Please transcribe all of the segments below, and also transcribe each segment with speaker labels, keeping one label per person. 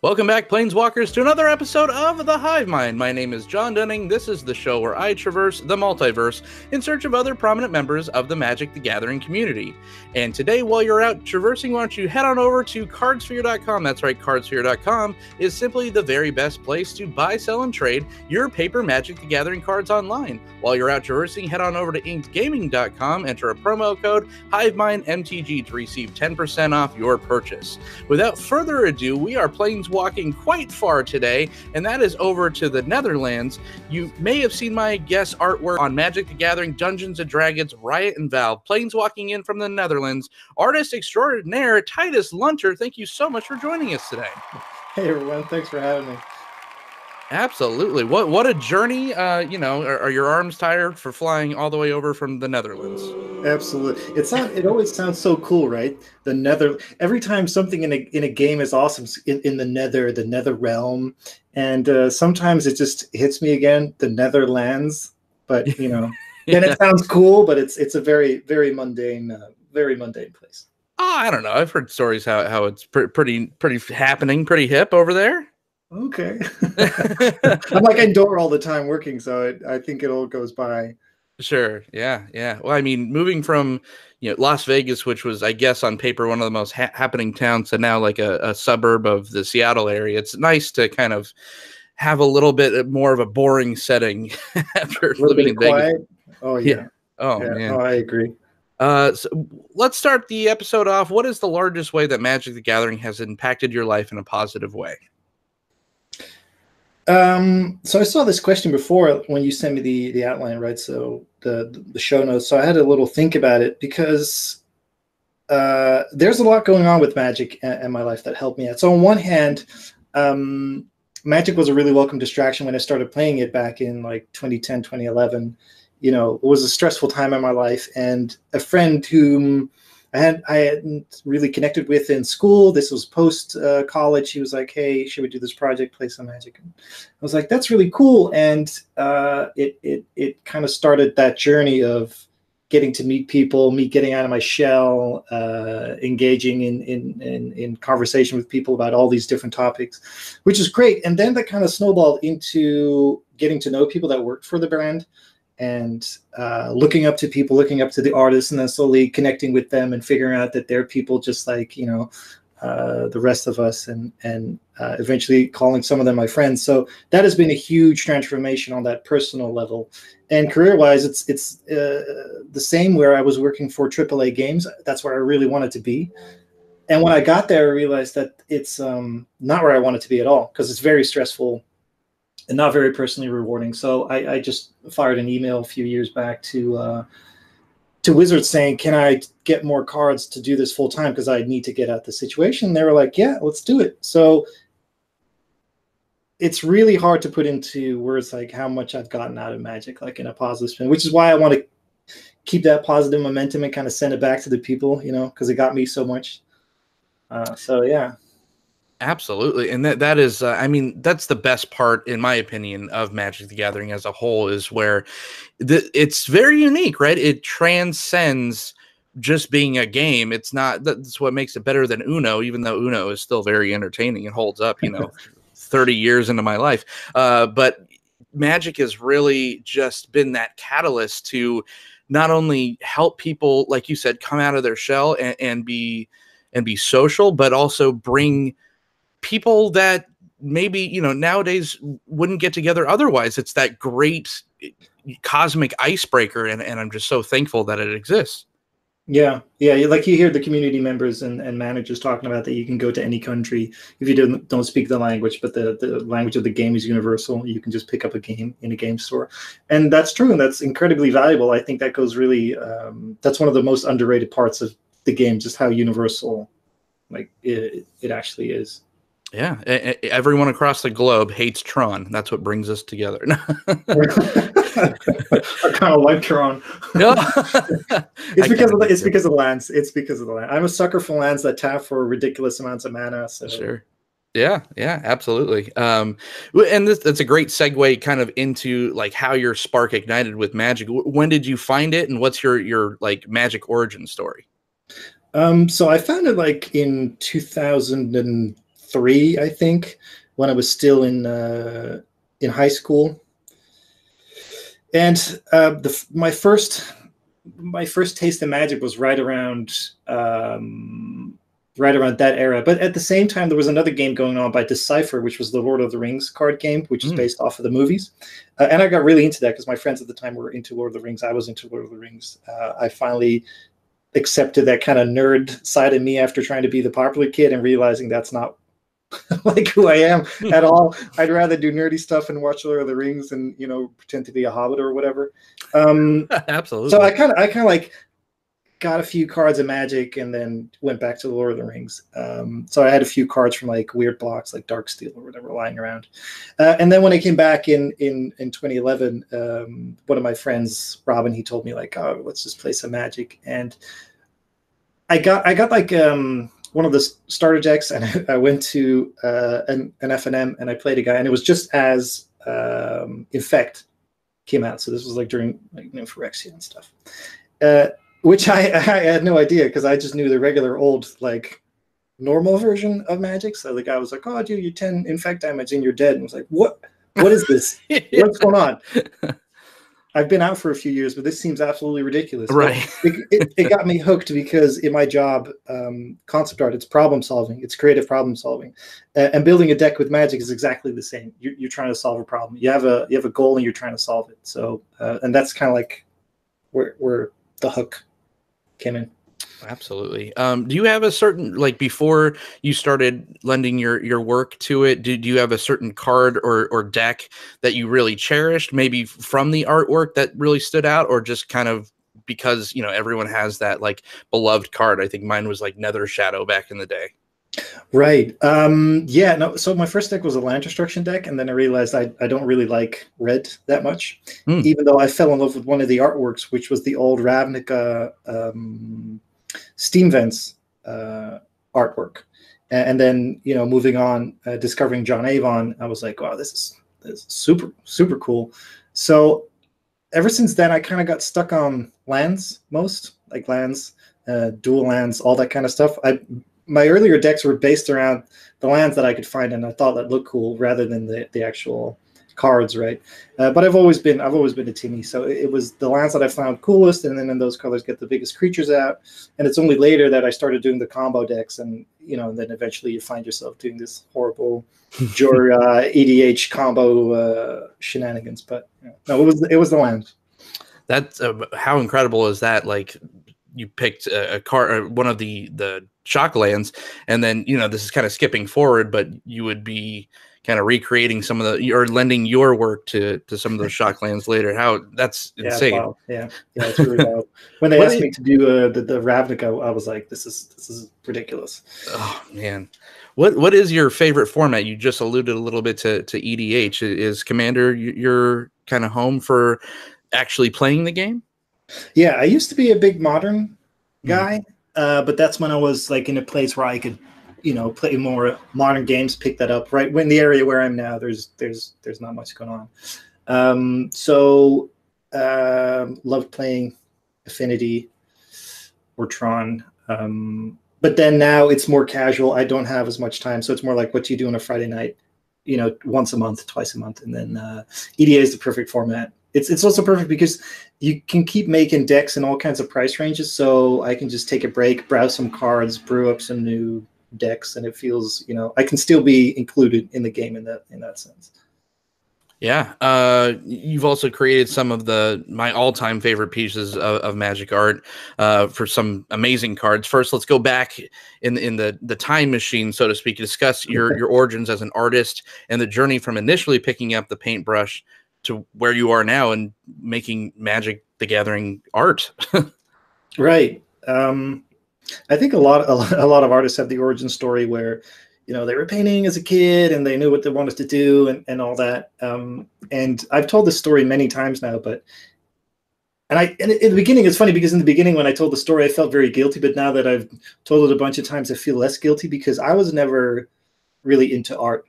Speaker 1: Welcome back, Planeswalkers, to another episode of the Hive Mind. My name is Jon Dunning. This is the show where I traverse the multiverse in search of other prominent members of the Magic the Gathering community. And today, while you're out traversing, why don't you head on over to cardsphere.com. That's right, cardsphere.com is simply the very best place to buy, sell, and trade your paper Magic the Gathering cards online. While you're out traversing, head on over to inkedgaming.com, enter a promo code HiveMindMTG to receive 10% off your purchase. Without further ado, we are walking quite far today, and that is over to the Netherlands. You may have seen my guest artwork on Magic the Gathering, Dungeons & Dragons, Riot, and Valve. Planeswalking in from the Netherlands, artist extraordinaire Titus Lunter. Thank you so much for joining us today.
Speaker 2: Hey everyone, thanks for having me.
Speaker 1: Absolutely. What a journey. Are your arms tired for flying all the way over from the Netherlands?
Speaker 2: Absolutely. It always sounds so cool, right? Every time something in a game is awesome in the nether realm, and sometimes it just hits me again, the Netherlands. But then it sounds cool, but it's a very mundane place.
Speaker 1: Oh, I don't know. I've heard stories how it's pretty happening, pretty hip over there.
Speaker 2: Okay. I'm like indoor all the time working, so I think it all goes by.
Speaker 1: Sure. Yeah. Well, I mean, moving from Las Vegas, which was, I guess, on paper one of the most happening towns, to now like a suburb of the Seattle area, it's nice to kind of have a little bit more of a boring setting after living in Vegas.
Speaker 2: Oh yeah.
Speaker 1: Oh yeah. Man.
Speaker 2: Oh, I agree.
Speaker 1: So let's start the episode off. What is the largest way that Magic the Gathering has impacted your life in a positive way?
Speaker 2: So I saw this question before when you sent me the outline, right? So the show notes. So I had a little think about it because there's a lot going on with Magic in my life that helped me out. So on one hand, Magic was a really welcome distraction when I started playing it back in like 2010, 2011. It was a stressful time in my life, and a friend whom I hadn't really connected with in school. This was post college. He was like, "Hey, should we do this project, play some Magic?" And I was like, "That's really cool." And it kind of started that journey of getting to meet people, getting out of my shell, engaging in conversation with people about all these different topics, which is great. And then that kind of snowballed into getting to know people that worked for the brand, and looking up to people, looking up to the artists, and then slowly connecting with them and figuring out that they're people just like, the rest of us, and eventually calling some of them my friends. So that has been a huge transformation on that personal level. And career-wise, it's the same, where I was working for AAA games. That's where I really wanted to be. And when I got there, I realized that it's not where I wanted to be at all, because it's very stressful and not very personally rewarding. So I just fired an email a few years back to Wizards saying, "Can I get more cards to do this full time? Because I need to get out the situation." And they were like, "Yeah, let's do it." So it's really hard to put into words like how much I've gotten out of Magic, like in a positive spin, which is why I want to keep that positive momentum and kind of send it back to the people, because it got me so much. So yeah.
Speaker 1: Absolutely. And that is, that's the best part, in my opinion, of Magic the Gathering as a whole, is where it's very unique, right? It transcends just being a game. That's what makes it better than Uno, even though Uno is still very entertaining and holds up, 30 years into my life. But Magic has really just been that catalyst to not only help people, like you said, come out of their shell and be social, but also bring people that maybe nowadays wouldn't get together otherwise. It's that great cosmic icebreaker, and I'm just so thankful that it exists.
Speaker 2: Yeah, like you hear the community members and managers talking about that you can go to any country if you don't speak the language, but the language of the game is universal. You can just pick up a game in a game store, and that's true, and that's incredibly valuable. I think that goes really that's one of the most underrated parts of the game, just how universal like it actually is.
Speaker 1: Yeah, everyone across the globe hates Tron. That's what brings us together.
Speaker 2: I kind of like Tron. It's because of the lands. It's because of the land. I'm a sucker for lands that tap for ridiculous amounts of mana. So.
Speaker 1: Sure. Yeah, absolutely. And that's a great segue kind of into like how your spark ignited with Magic. When did you find it, and what's your like Magic origin story?
Speaker 2: So I found it like in 2003 3, I think, when I was still in high school. And my first taste of Magic was right around that era. But at the same time, there was another game going on by Decipher, which was the Lord of the Rings card game, which is based off of the movies. And I got really into that because my friends at the time were into Lord of the Rings. I was into Lord of the Rings. I finally accepted that kind of nerd side of me after trying to be the popular kid and realizing that's not like who I am at all. I'd rather do nerdy stuff and watch Lord of the Rings and, you know, pretend to be a hobbit or whatever.
Speaker 1: Absolutely.
Speaker 2: So I kind of like got a few cards of Magic and then went back to the Lord of the Rings. So I had a few cards from like weird blocks like Darksteel or whatever lying around. And then when I came back in 2011, one of my friends, Robin, he told me like, oh, let's just play some Magic. And I got like one of the starter decks, and I went to an FNM and I played a guy, and it was just as Infect came out. So this was like during like, you know, Phyrexia and stuff. Which I had no idea because I just knew the regular old like normal version of Magic. So the guy was like, "Oh, dude, you 10 infect damage and you're dead." And I was like, "What? What is this?
Speaker 1: Yeah.
Speaker 2: What's going on?" I've been out for a few years, but this seems absolutely ridiculous.
Speaker 1: Right.
Speaker 2: It got me hooked because in my job, concept art, it's problem solving, it's creative problem solving, and building a deck with Magic is exactly the same. You're trying to solve a problem. You have a goal and you're trying to solve it. So, and that's kind of like where the hook came in.
Speaker 1: Absolutely. Do you have a certain, like before you started lending your work to it, did you have a certain card or deck that you really cherished, maybe from the artwork that really stood out, or just kind of because, you know, everyone has that like beloved card? I think mine was like Nether Shadow back in the day.
Speaker 2: Right. Yeah, no, so my first deck was a land destruction deck, and then I realized I don't really like red that much, even though I fell in love with one of the artworks, which was the old Ravnica Steam Vents artwork. And then, you know, moving on, discovering John Avon, I was like, wow, this is super, super cool. So ever since then, I kind of got stuck on lands most, like lands, dual lands, all that kind of stuff. My earlier decks were based around the lands that I could find, and I thought that looked cool rather than the actual cards, right? But I've always been a Timmy, so it was the lands that I found coolest, and then in those colors get the biggest creatures out. And it's only later that I started doing the combo decks, and you know, then eventually you find yourself doing this horrible Jor EDH combo shenanigans. But yeah. No, it was the land.
Speaker 1: That's how incredible is that? Like, you picked a card, one of the shock lands, and then, you know, this is kind of skipping forward, but you would be kind of recreating some of or lending your work to some of those shock lands later. How that's insane.
Speaker 2: Wow. Yeah, it's really wild. When they asked me to do the Ravnica, I was like, this is ridiculous.
Speaker 1: Oh man, what is your favorite format? You just alluded a little bit to EDH. Is Commander your kind of home for actually playing the game?
Speaker 2: Yeah, I used to be a big Modern guy, but that's when I was like in a place where I could, you know, play more modern games, pick that up. Right when the area where I'm now, there's not much going on. So loved playing Affinity or Tron. But then now it's more casual. I don't have as much time, so it's more like what you do on a Friday night, you know, once a month, twice a month, and then EDA is the perfect format. It's also perfect because you can keep making decks in all kinds of price ranges. So I can just take a break, browse some cards, brew up some new decks, and it feels, you know, I can still be included in the game in that sense.
Speaker 1: Yeah. You've also created some of my all-time favorite pieces of Magic art for some amazing cards. First, let's go back in the time machine, so to speak, to discuss your origins as an artist and the journey from initially picking up the paintbrush to where you are now and making Magic the Gathering art.
Speaker 2: Right. I think a lot of artists have the origin story where, you know, they were painting as a kid and they knew what they wanted to do and all that. And I've told this story many times now, but in the beginning, it's funny because in the beginning when I told the story, I felt very guilty. But now that I've told it a bunch of times, I feel less guilty because I was never really into art.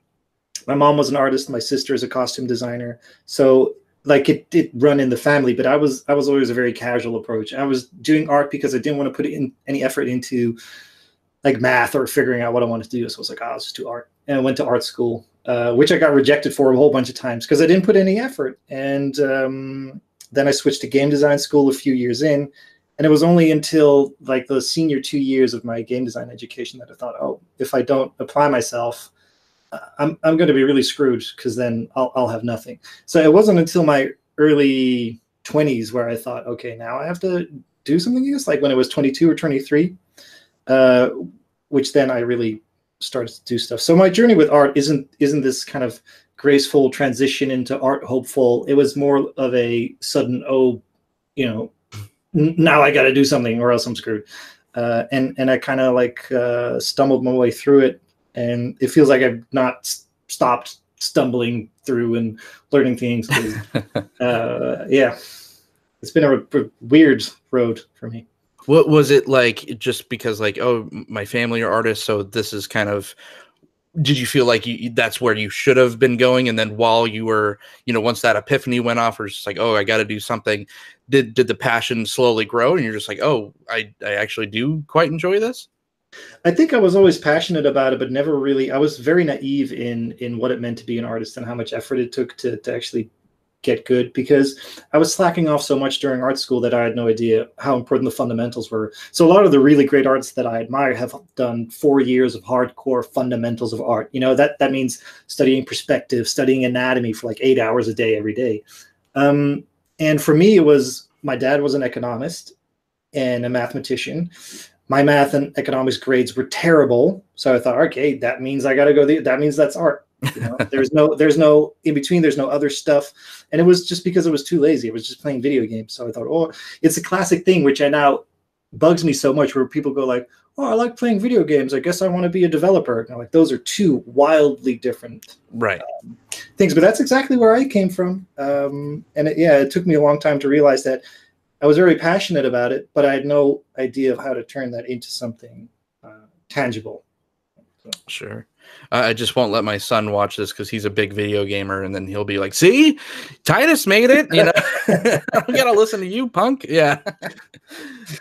Speaker 2: My mom was an artist. My sister is a costume designer. So like it did run in the family, but I was always a very casual approach. I was doing art because I didn't want to put in any effort into like math or figuring out what I wanted to do. So I was like, oh, let's just do art. And I went to art school, which I got rejected for a whole bunch of times because I didn't put any effort. And then I switched to game design school a few years in. And it was only until like the senior 2 years of my game design education that I thought, oh, if I don't apply myself, I'm going to be really screwed because then I'll have nothing. So it wasn't until my early 20s where I thought, okay, now I have to do something else. Like when I was 22 or 23, which then I really started to do stuff. So my journey with art isn't this kind of graceful transition into art hopeful. It was more of a sudden, now I got to do something or else I'm screwed. And I kind of like stumbled my way through it. And it feels like I've not stopped stumbling through and learning things. Yeah, it's been a weird road for me.
Speaker 1: What was it like? Just because, like, oh, my family are artists, so this is kind of. Did you feel like that's where you should have been going? And then while you were, once that epiphany went off, or just like, oh, I got to do something. Did the passion slowly grow, and you're just like, oh, I actually do quite enjoy this?
Speaker 2: I think I was always passionate about it, but never really. I was very naive in what it meant to be an artist and how much effort it took to actually get good, because I was slacking off so much during art school that I had no idea how important the fundamentals were. So a lot of the really great artists that I admire have done 4 years of hardcore fundamentals of art. That means studying perspective, studying anatomy for like 8 hours a day, every day. And for me, it was, my dad was an economist and a mathematician. My math and economics grades were terrible. So I thought, okay, that means I got to go that means that's art. There's no in between. There's no other stuff. And it was just because I was too lazy. I was just playing video games. So I thought, oh, it's a classic thing, which I now bugs me so much, where people go like, oh, I like playing video games. I guess I want to be a developer. And I'm like, those are two wildly different things. But that's exactly where I came from. And it took me a long time to realize that I was very passionate about it, but I had no idea of how to turn that into something tangible. So.
Speaker 1: Sure. I just won't let my son watch this because he's a big video gamer, and then he'll be like, see, Titus made it. I gotta listen to you, punk. Yeah.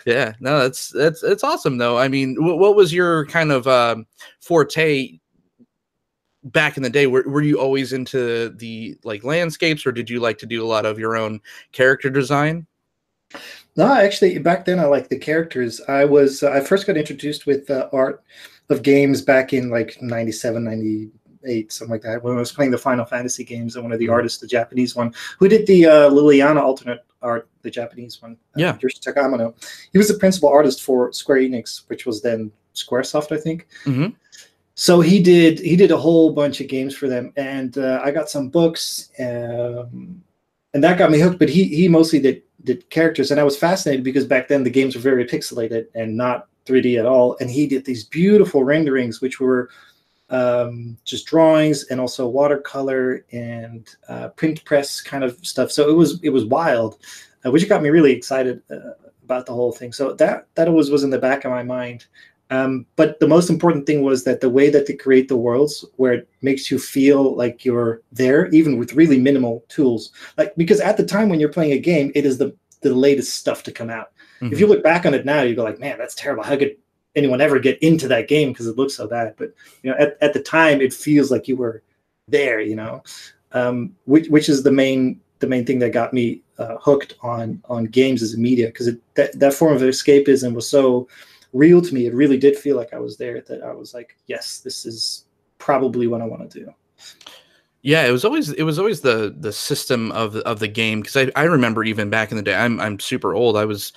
Speaker 1: Yeah. No, it's awesome though. I mean, what was your kind of forte back in the day? Were you always into the like landscapes, or did you like to do a lot of your own character design?
Speaker 2: No, actually, back then I liked the characters. I first got introduced with art of games back in like 97, 98, something like that, when I was playing the Final Fantasy games, and one of the artists, the Japanese one, who did the Liliana alternate art, the Japanese one, Yoshi Takamano. He was the principal artist for Square Enix, which was then Squaresoft, I think.
Speaker 1: Mm-hmm.
Speaker 2: So he did a whole bunch of games for them, and I got some books, and that got me hooked. But he mostly did characters, and I was fascinated because back then the games were very pixelated and not 3D at all. And he did these beautiful renderings, which were just drawings and also watercolor and print press kind of stuff. So it was wild, which got me really excited about the whole thing. So that always was in the back of my mind. But the most important thing was that the way that they create the worlds, where it makes you feel like you're there, even with really minimal tools. Like, because at the time when you're playing a game, it is the latest stuff to come out. Mm-hmm. If you look back on it now, you go like, man, that's terrible. How could anyone ever get into that game? Because it looks so bad. But at the time, it feels like you were there. Which is the main thing that got me hooked on games as a media, because that form of escapism was so real to me. It really did feel like I was there, that I was like, yes, this is probably what I want to do.
Speaker 1: Yeah, it was always the system of the game, because I remember even back in the day, I'm super old. I was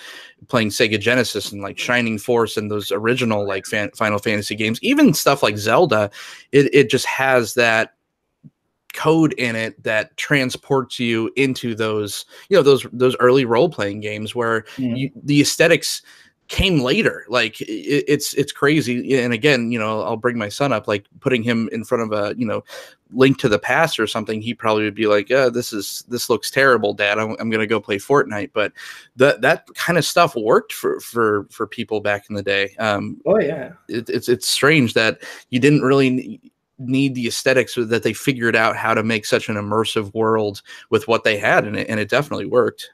Speaker 1: playing Sega Genesis and like Shining Force and those original like Final Fantasy games, even stuff like Zelda. It just has that code in it that transports you into those those early role playing games where the aesthetics came later. Like it's crazy. And again, I'll bring my son up, like putting him in front of a Link to the Past or something, he probably would be like, this looks terrible, Dad. I'm gonna go play Fortnite. But that kind of stuff worked for people back in the day.
Speaker 2: Oh yeah,
Speaker 1: it's strange that you didn't really need the aesthetics, so that they figured out how to make such an immersive world with what they had in it, and it definitely worked.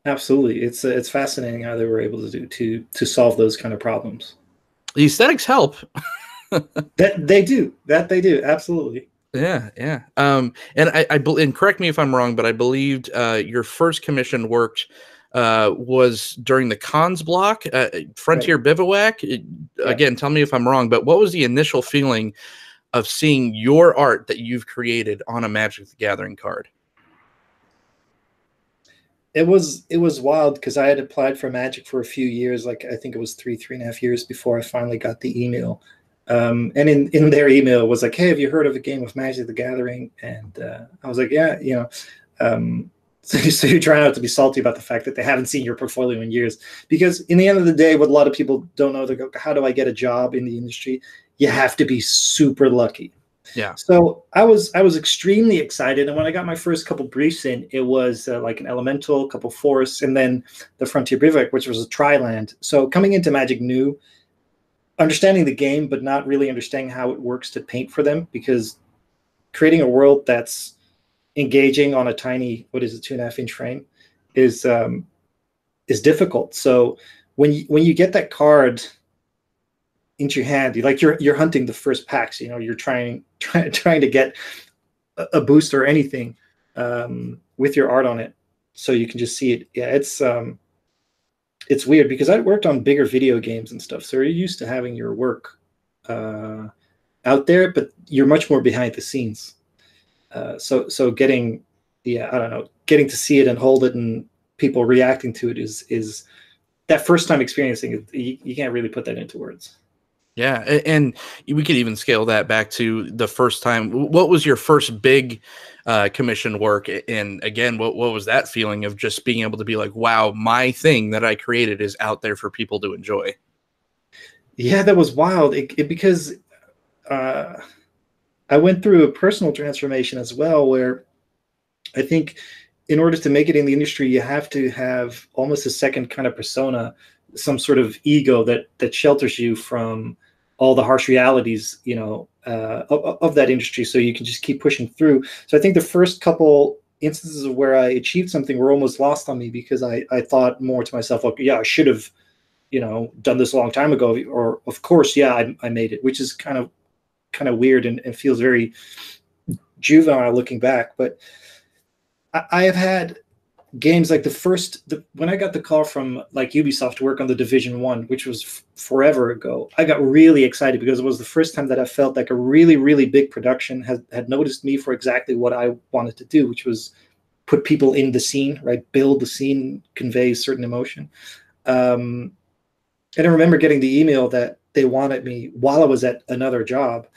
Speaker 2: Absolutely. It's fascinating how they were able to solve those kind of problems.
Speaker 1: The aesthetics help.
Speaker 2: That they do. Absolutely.
Speaker 1: Yeah, yeah. And and correct me if I'm wrong, but I believed your first commission worked was during the cons block, Frontier Bivouac. Again, tell me if I'm wrong, but what was the initial feeling of seeing your art that you've created on a Magic the Gathering card?
Speaker 2: It was wild because I had applied for Magic for a few years, like I think it was three and a half years before I finally got the email. And in their email it was like, hey, have you heard of a game of Magic the Gathering? And I was like, yeah, you know. So you try not to be salty about the fact that they haven't seen your portfolio in years, because in the end of the day, what a lot of people don't know, they go, how do I get a job in the industry? You have to be super lucky.
Speaker 1: Yeah.
Speaker 2: So I was extremely excited, and when I got my first couple briefs in, it was like an elemental, couple forests, and then the Frontier Bivouac, which was a tri-land. So coming into Magic new, understanding the game, but not really understanding how it works to paint for them, because creating a world that's engaging on a tiny, what is it, 2.5-inch frame is difficult. So when you get that card into your hand, you're hunting the first packs. You know, you're trying to get a boost or anything with your art on it, so you can just see it. Yeah, it's weird because I worked on bigger video games and stuff, so you're used to having your work out there, but you're much more behind the scenes. So getting, I don't know, getting to see it and hold it and people reacting to it is that first time experiencing it. You can't really put that into words.
Speaker 1: Yeah, and we could even scale that back to the first time. What was your first big commission work? And again, what was that feeling of just being able to be like, wow, my thing that I created is out there for people to enjoy?
Speaker 2: Yeah, that was wild. Because I went through a personal transformation as well, where I think in order to make it in the industry, you have to have almost a second kind of persona, some sort of ego that shelters you from all the harsh realities, of that industry, so you can just keep pushing through. So I think the first couple instances of where I achieved something were almost lost on me, because I thought more to myself, like, yeah, I should have, done this a long time ago, or of course, yeah, I made it, which is kind of weird and feels very juvenile looking back. But I have had games like when I got the call from like Ubisoft to work on the Division 1, which was forever ago, I got really excited because it was the first time that I felt like a really, really big production had noticed me for exactly what I wanted to do, which was put people in the scene, right? Build the scene, convey certain emotion. And I remember getting the email that they wanted me while I was at another job.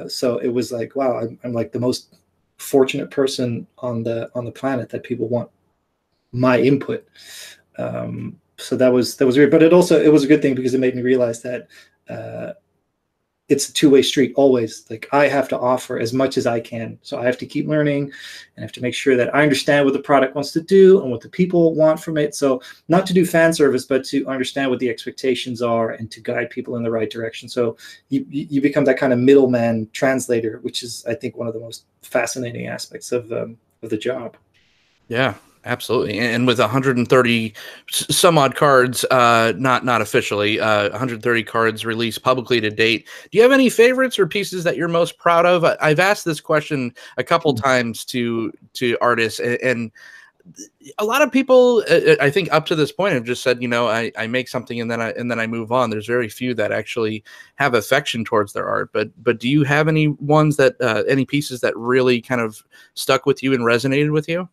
Speaker 2: So it was like, wow, I'm like the most fortunate person on the planet that people want my input. So that was weird, but it was a good thing, because it made me realize that it's a two-way street always. Like, I have to offer as much as I can, so I have to keep learning and I have to make sure that I understand what the product wants to do and what the people want from it. So not to do fan service, but to understand what the expectations are and to guide people in the right direction. So you become that kind of middleman translator, which is, I think, one of the most fascinating aspects of the job.
Speaker 1: Yeah, absolutely. And with 130 some odd cards, not officially, 130 cards released publicly to date, do you have any favorites or pieces that you're most proud of? I've asked this question a couple times to artists, and a lot of people, I think up to this point, have just said, I make something and then I move on. There's very few that actually have affection towards their art. But do you have any ones that any pieces that really kind of stuck with you and resonated with you?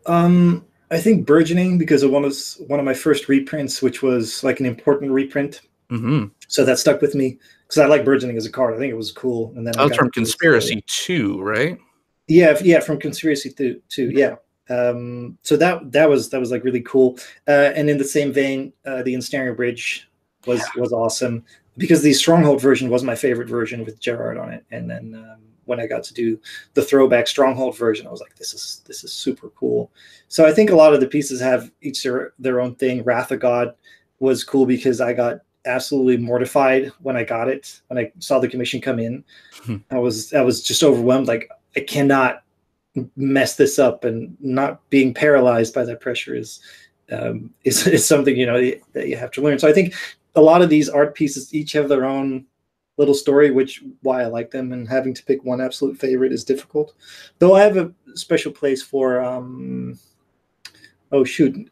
Speaker 2: I think Burgeoning, because it was one of my first reprints, which was like an important reprint.
Speaker 1: Mm-hmm.
Speaker 2: So that stuck with me because I like Burgeoning as a card. I think it was cool. And then
Speaker 1: that was from Conspiracy 2, right?
Speaker 2: Yeah, from Conspiracy 2. Yeah. So that was like really cool. And in the same vein, the Ensnaring Bridge was awesome, because the Stronghold version was my favorite version with Gerard on it. And then when I got to do the throwback Stronghold version, I was like, this is super cool. So I think a lot of the pieces have each their own thing. Wrath of God was cool because I got absolutely mortified when I got it. When I saw the commission come in, I was just overwhelmed. Like, I cannot mess this up, and not being paralyzed by that pressure is something, that you have to learn. So I think a lot of these art pieces each have their own little story, which why I like them, and having to pick one absolute favorite is difficult. Though I have a special place for oh shoot,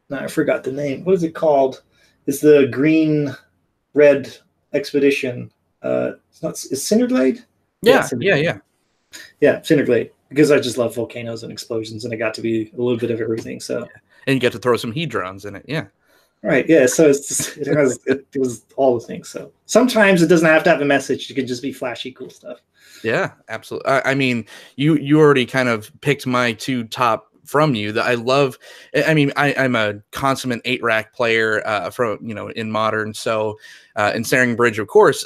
Speaker 2: no, I forgot the name. What is it called? It's the green red expedition. It's not. It's Cinderglade.
Speaker 1: Yeah, yeah.
Speaker 2: Cinderglade. Because I just love volcanoes and explosions, and it got to be a little bit of everything. So,
Speaker 1: yeah. And you get to throw some hedrons in it. Yeah.
Speaker 2: Right. Yeah. So it's just, it was all the things. So sometimes it doesn't have to have a message. It can just be flashy, cool stuff.
Speaker 1: Yeah, absolutely. I mean, you already kind of picked my two top from you that I love. I mean, I'm a consummate 8-rack player from, in Modern. So Ensnaring Bridge, of course.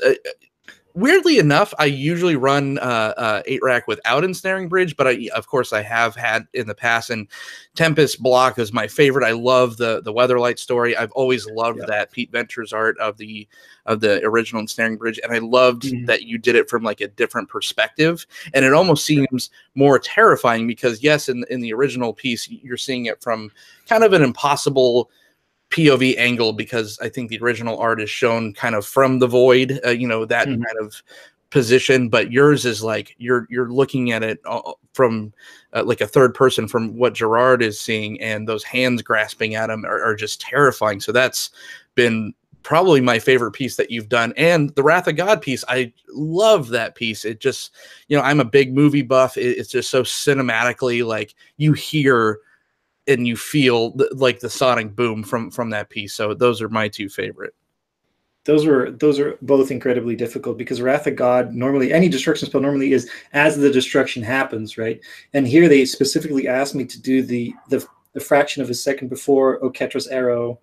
Speaker 1: Weirdly enough, I usually run 8-rack without Ensnaring Bridge, but of course I have had in the past. And Tempest Block is my favorite. I love the Weatherlight story. I've always loved that Pete Ventures art of the original Ensnaring Bridge, and I loved that you did it from like a different perspective, and it almost seems more terrifying because yes, in the original piece you're seeing it from kind of an impossible POV angle, because I think the original art is shown kind of from the void, that kind of position, but yours is like you're looking at it from like a third person from what Gerard is seeing, and those hands grasping at him are just terrifying. So that's been probably my favorite piece that you've done. And the Wrath of God piece, I love that piece. It just, I'm a big movie buff. It's just so cinematically, like you hear and you feel like the sonic boom from that piece. So those are my two favorite.
Speaker 2: Those are both incredibly difficult because Wrath of God, normally any destruction spell normally is as the destruction happens, right? And here they specifically asked me to do the fraction of a second before Oketra's arrow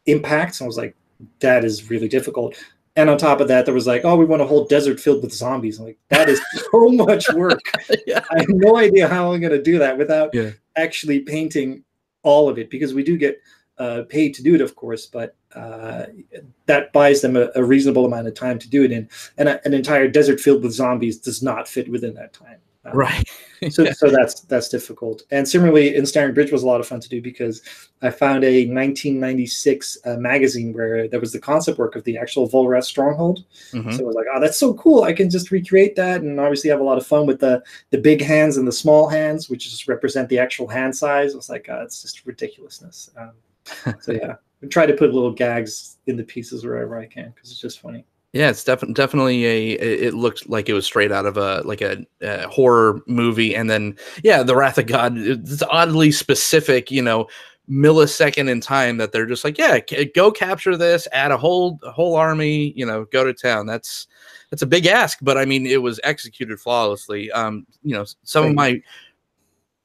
Speaker 2: impacts. And I was like, that is really difficult. And on top of that, there was like, oh, we want a whole desert filled with zombies. I'm like, that is so much work. Yeah. I have no idea how I'm going to do that without actually painting all of it, because we do get paid to do it, of course, but that buys them a reasonable amount of time to do it in. And an entire desert filled with zombies does not fit within that time.
Speaker 1: Right.
Speaker 2: So that's difficult. And similarly, Ensnaring Bridge was a lot of fun to do because I found a 1996 magazine where there was the concept work of the actual Volrath stronghold. So I was like, oh, that's so cool. I can just recreate that and obviously have a lot of fun with the big hands and the small hands, which just represent the actual hand size. I was like, it's just ridiculousness. So yeah, I try to put little gags in the pieces wherever I can because it's just funny.
Speaker 1: Yeah, it's definitely it looked like it was straight out of a horror movie. And then, the Wrath of God, it's oddly specific, millisecond in time that they're just like, go capture this, add a whole army, go to town. That's a big ask, but I mean, it was executed flawlessly. Some of my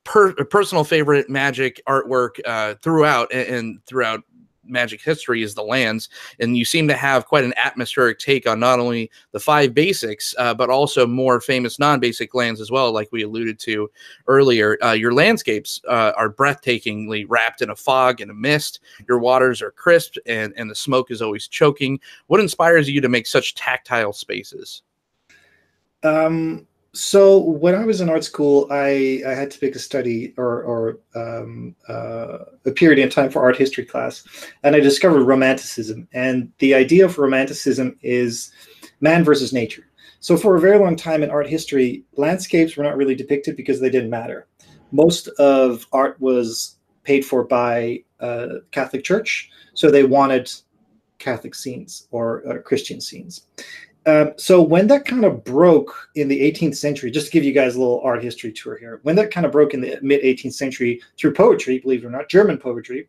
Speaker 1: personal favorite Magic artwork throughout Magic history is the lands, and you seem to have quite an atmospheric take on not only the 5 basics, but also more famous non-basic lands as well, like we alluded to earlier. Your landscapes are breathtakingly wrapped in a fog and a mist. Your waters are crisp, and the smoke is always choking. What inspires you to make such tactile spaces?
Speaker 2: So when I was in art school, I had to pick a study or a period in time for art history class, and I discovered Romanticism. And the idea of Romanticism is man versus nature. So for a very long time in art history, landscapes were not really depicted because they didn't matter. Most of art was paid for by Catholic Church, so they wanted Catholic scenes or Christian scenes. So when that kind of broke in the 18th century, just to give you guys a little art history tour here, when that kind of broke in the mid 18th century through poetry, believe it or not, German poetry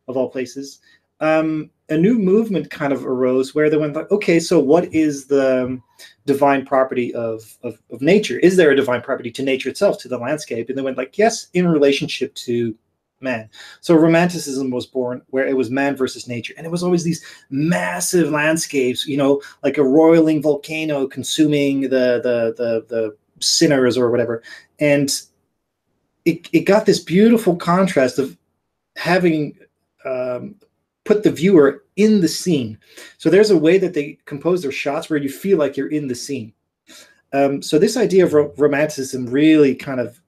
Speaker 2: of all places, a new movement kind of arose where they went like, okay, so what is the divine property of nature? Is there a divine property to nature itself, to the landscape? And they went like, yes, in relationship to man. So Romanticism was born where it was man versus nature, and it was always these massive landscapes, like a roiling volcano consuming the sinners or whatever, and it got this beautiful contrast of having put the viewer in the scene. So there's a way that they compose their shots where you feel like you're in the scene. So this idea of Romanticism really kind of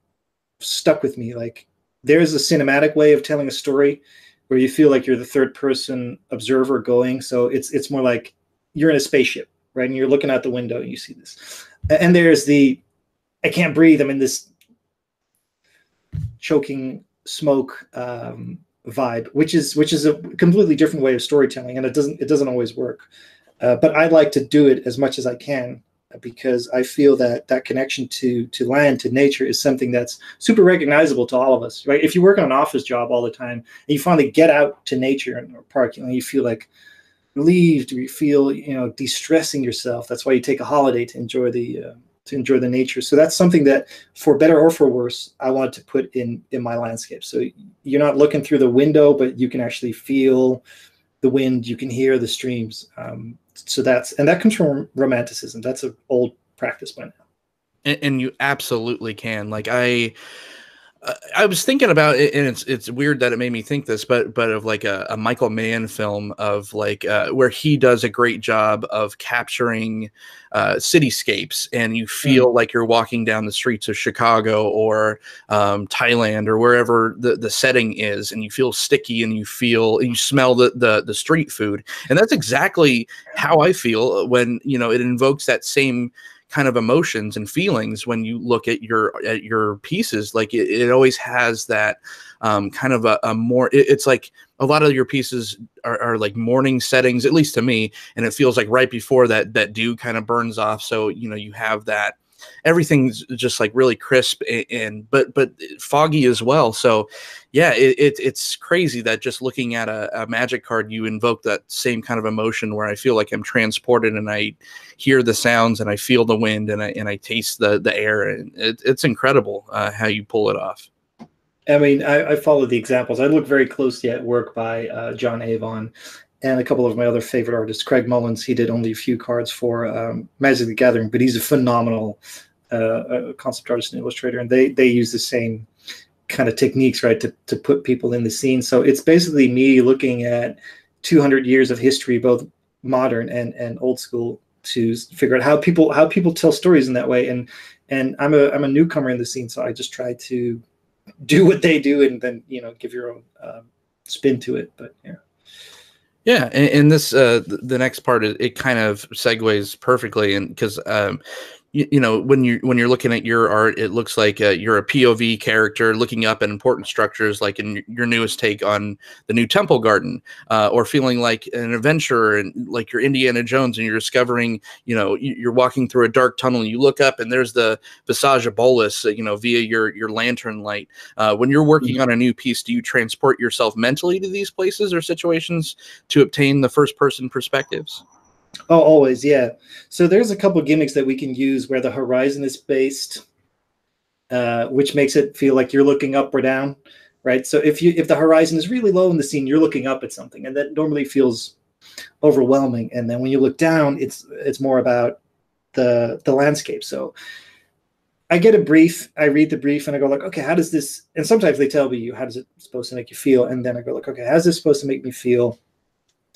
Speaker 2: stuck with me. Like, there's a cinematic way of telling a story where you feel like you're the third person observer going. So it's more like you're in a spaceship, right? And you're looking out the window and you see this. And there's the, I can't breathe, I'm in this choking smoke vibe, which is a completely different way of storytelling, and it doesn't always work. But I like to do it as much as I can, because I feel that connection to land, to nature, is something that's super recognizable to all of us, right? If you work on an office job all the time and you finally get out to nature and or park, you feel like relieved, or you feel, de-stressing yourself. That's why you take a holiday, to enjoy the nature. So that's something that, for better or for worse, I want to put in my landscape. So you're not looking through the window, but you can actually feel the wind, you can hear the streams. So that comes from romanticism. That's an old practice by now.
Speaker 1: And you absolutely can. Like I was thinking about it, and it's weird that it made me think this, but of like a Michael Mann film of like where he does a great job of capturing cityscapes, and you feel like you're walking down the streets of Chicago or Thailand or wherever the setting is, and you feel sticky, and you smell the street food. And that's exactly how I feel when it invokes that same kind of emotions and feelings when you look at your pieces. Like it always has that kind of a more, it's like a lot of your pieces are like morning settings, at least to me, and it feels like right before that dew kind of burns off. So you have that, everything's just like really crisp but foggy as well. So yeah, it's crazy that just looking at a Magic card, you invoke that same kind of emotion where I feel like I'm transported, and I hear the sounds, and I feel the wind, and I taste the air, and it's incredible how you pull it off.
Speaker 2: I mean, I follow the examples. I look very closely at work by John Avon and a couple of my other favorite artists. Craig Mullins, he did only a few cards for Magic the Gathering, but he's a phenomenal concept artist and illustrator, and they use the same kind of techniques, right, to put people in the scene. So it's basically me looking at 200 years of history, both modern and old school, to figure out how people tell stories in that way. And I'm a newcomer in the scene, so I just try to do what they do, and then give your own spin to it. But
Speaker 1: yeah, and this the next part, it kind of segues perfectly, and because when you're looking at your art, it looks like you're a POV character looking up at important structures, like in your newest take on the new Temple Garden, or feeling like an adventurer, and like you're Indiana Jones, and you're discovering, you're walking through a dark tunnel, and you look up, and there's the Visage Bolus, via your lantern light. When you're working on a new piece, do you transport yourself mentally to these places or situations to obtain the first person perspectives?
Speaker 2: Oh, always, yeah. So there's a couple gimmicks that we can use where the horizon is based, which makes it feel like you're looking up or down, right? So if the horizon is really low in the scene, you're looking up at something, and that normally feels overwhelming. And then when you look down, it's more about the landscape. So I get a brief, I read the brief, and I go like, okay, how does this? And sometimes they tell me, how does it supposed to make you feel? And then I go like, okay, how's this supposed to make me feel?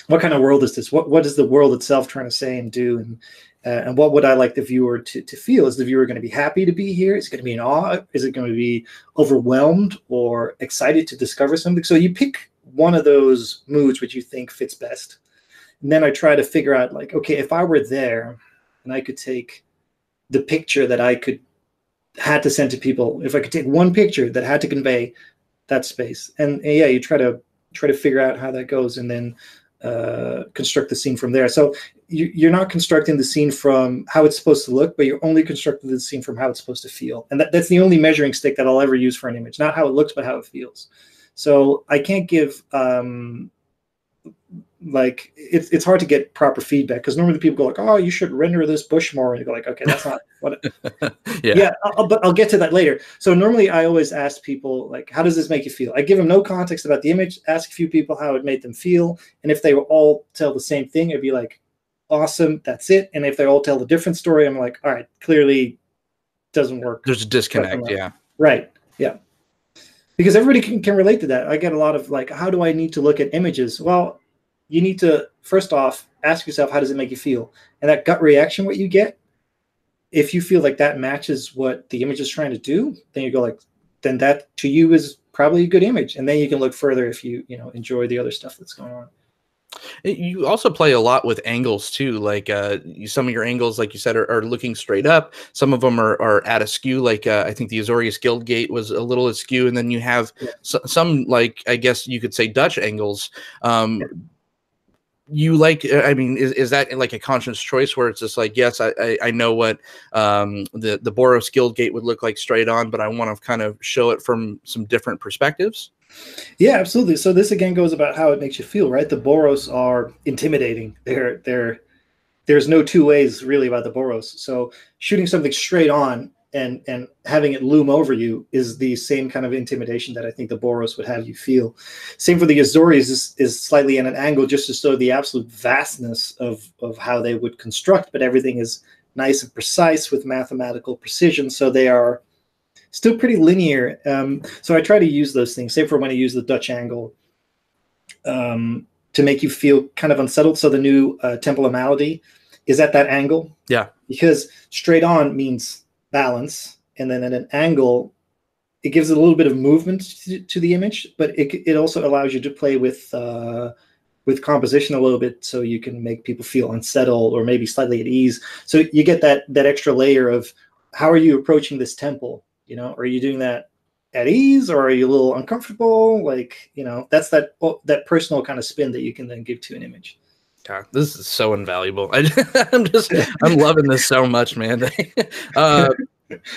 Speaker 2: What kind of world is this? What is the world itself trying to say and do? And what would I like the viewer to feel? Is the viewer going to be happy to be here? Is it going to be in awe? Is it going to be overwhelmed or excited to discover something? So you pick one of those moods which you think fits best. And then I try to figure out, like, okay, if I were there and I could take the picture that I had to send to people, if I could take one picture that had to convey that space. And yeah, you try to figure out how that goes, and then construct the scene from there. So you're not constructing the scene from how it's supposed to look, but you're only constructing the scene from how it's supposed to feel. And that's the only measuring stick that I'll ever use for an image, not how it looks, but how it feels. So I can't give like it's hard to get proper feedback, because normally people go like, oh, you should render this bush more, and you go like, okay, that's not what yeah, but I'll get to that later. So normally I always ask people, like, how does this make you feel? I give them no context about the image, ask a few people how it made them feel, and if they will all tell the same thing, it'd be like, awesome, that's it. And if they all tell a different story, I'm like, all right, clearly doesn't work.
Speaker 1: There's a disconnect. Yeah,
Speaker 2: right. Yeah, because everybody can relate to that. I get a lot of like, how do I need to look at images? Well, you need to, first off, ask yourself, how does it make you feel? And that gut reaction, what you get, if you feel like that matches what the image is trying to do, then you go like, then that to you is probably a good image. And then you can look further if you enjoy the other stuff that's going on.
Speaker 1: You also play a lot with angles too. Like some of your angles, like you said, are looking straight up. Some of them are at askew. Like I think the Azorius Guildgate was a little askew, and then you have some, like, I guess you could say, Dutch angles. You like, I mean, is that like a conscious choice where it's just like, yes, I know what the Boros Guildgate would look like straight on, but I want to kind of show it from some different perspectives?
Speaker 2: Yeah, absolutely. So this again goes about how it makes you feel, right? The Boros are intimidating. There's no two ways really about the Boros. So shooting something straight on and having it loom over you is the same kind of intimidation that I think the Boros would have you feel. Same for the Azorius is slightly at an angle just to show the absolute vastness of how they would construct, but everything is nice and precise with mathematical precision. So they are still pretty linear. So I try to use those things, say for when I use the Dutch angle, to make you feel kind of unsettled. So the new Temple of Malady is at that angle.
Speaker 1: Yeah.
Speaker 2: Because straight on means balance. And then at an angle, it gives it a little bit of movement to the image, but it also allows you to play with composition a little bit, so you can make people feel unsettled or maybe slightly at ease. So you get that extra layer of how are you approaching this temple? Are you doing that at ease, or are you a little uncomfortable? Like, that's that personal kind of spin that you can then give to an image.
Speaker 1: God, this is so invaluable. I'm loving this so much, man.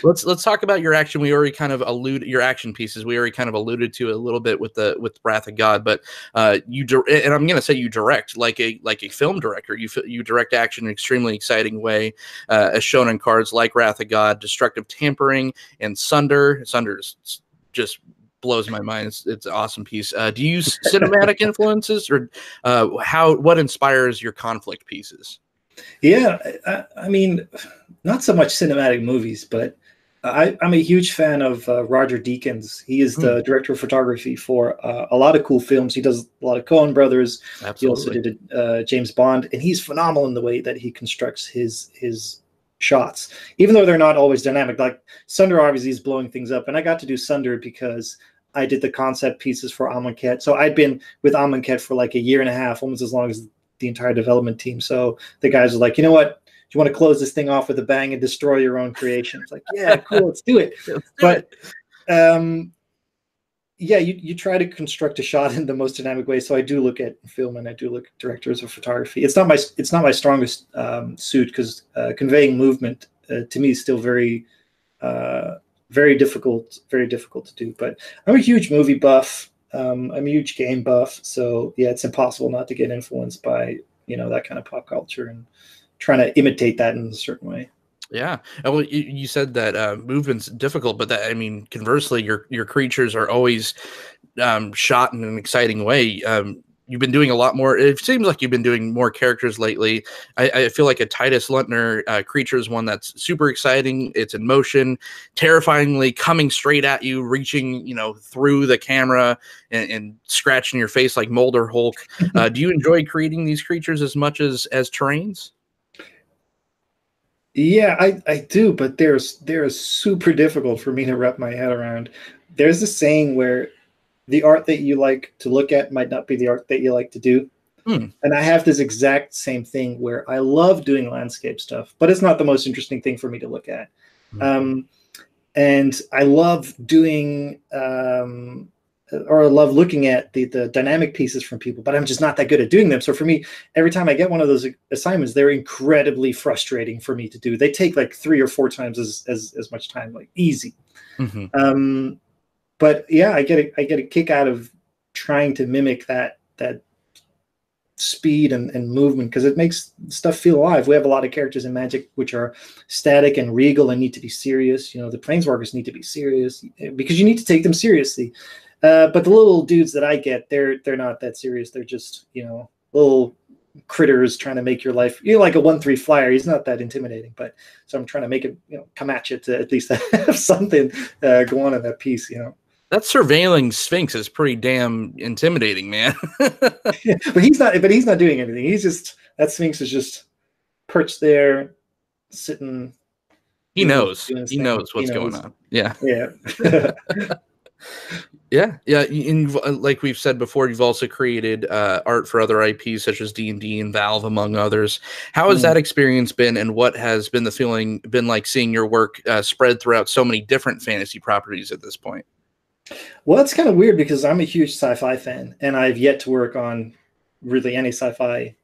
Speaker 1: Let's talk about your action. We already kind of your action pieces. We already kind of alluded to a little bit with Wrath of God, but and I'm going to say you direct like a film director. You direct action in an extremely exciting way, as shown in cards like Wrath of God, Destructive Tampering, and Sunder. Sunder is just blows my mind. It's an awesome piece. Do you use cinematic influences, or what inspires your conflict pieces?
Speaker 2: Yeah, I mean, not so much cinematic movies, but I'm a huge fan of Roger Deakins. He is the director of photography for a lot of cool films. He does a lot of Coen Brothers. Absolutely. He also did James Bond, and he's phenomenal in the way that he constructs his shots, even though they're not always dynamic. Like Sunder obviously is blowing things up, and I got to do Sunder because I did the concept pieces for Amonkhet. So I'd been with Amonkhet for like a year and a half, almost as long as the entire development team. So the guys are like, you know what? Do you want to close this thing off with a bang and destroy your own creation? It's like, yeah, cool, let's do it. Yeah, you try to construct a shot in the most dynamic way. So I do look at film, and I do look at directors of photography. It's not my strongest suit, because conveying movement to me is still very difficult to do. But I'm a huge movie buff. I'm a huge game buff. So yeah, it's impossible not to get influenced by that kind of pop culture and trying to imitate that in a certain way.
Speaker 1: Yeah. Well, you said that movement's difficult, but that, I mean, conversely, your creatures are always shot in an exciting way. You've been doing a lot more. It seems like you've been doing more characters lately. I feel like a Titus Lunter creature is one that's super exciting. It's in motion, terrifyingly coming straight at you, reaching through the camera and scratching your face like Mulder Hulk. Do you enjoy creating these creatures as much as terrains?
Speaker 2: Yeah, I do, but they're super difficult for me to wrap my head around. There's a saying where the art that you like to look at might not be the art that you like to do. And I have this exact same thing where I love doing landscape stuff, but it's not the most interesting thing for me to look at. And I love doing or I love looking at the dynamic pieces from people, but I'm just not that good at doing them. So for me, every time I get one of those assignments, they're incredibly frustrating for me to do. They take like 3 or 4 times as much time, like easy. But yeah, I get a kick out of trying to mimic that speed and movement, because it makes stuff feel alive. We have a lot of characters in Magic which are static and regal and need to be serious. The Planeswalkers need to be serious because you need to take them seriously. But the little dudes that I get, they're not that serious. They're just little critters trying to make your life. Like a 1/3 flyer. He's not that intimidating, but so I'm trying to make it come at you to at least have something go on in that piece.
Speaker 1: That surveilling Sphinx is pretty damn intimidating, man.
Speaker 2: Yeah, but he's not doing anything. He's just, that Sphinx is just perched there, sitting.
Speaker 1: He knows. He knows what's going on. Yeah.
Speaker 2: Yeah.
Speaker 1: Yeah, yeah. Like we've said before, you've also created art for other IPs such as D&D and Valve, among others. How has that experience been, and what has been the feeling been like seeing your work spread throughout so many different fantasy properties at this point?
Speaker 2: Well, it's kind of weird because I'm a huge sci-fi fan, and I've yet to work on really any sci-fi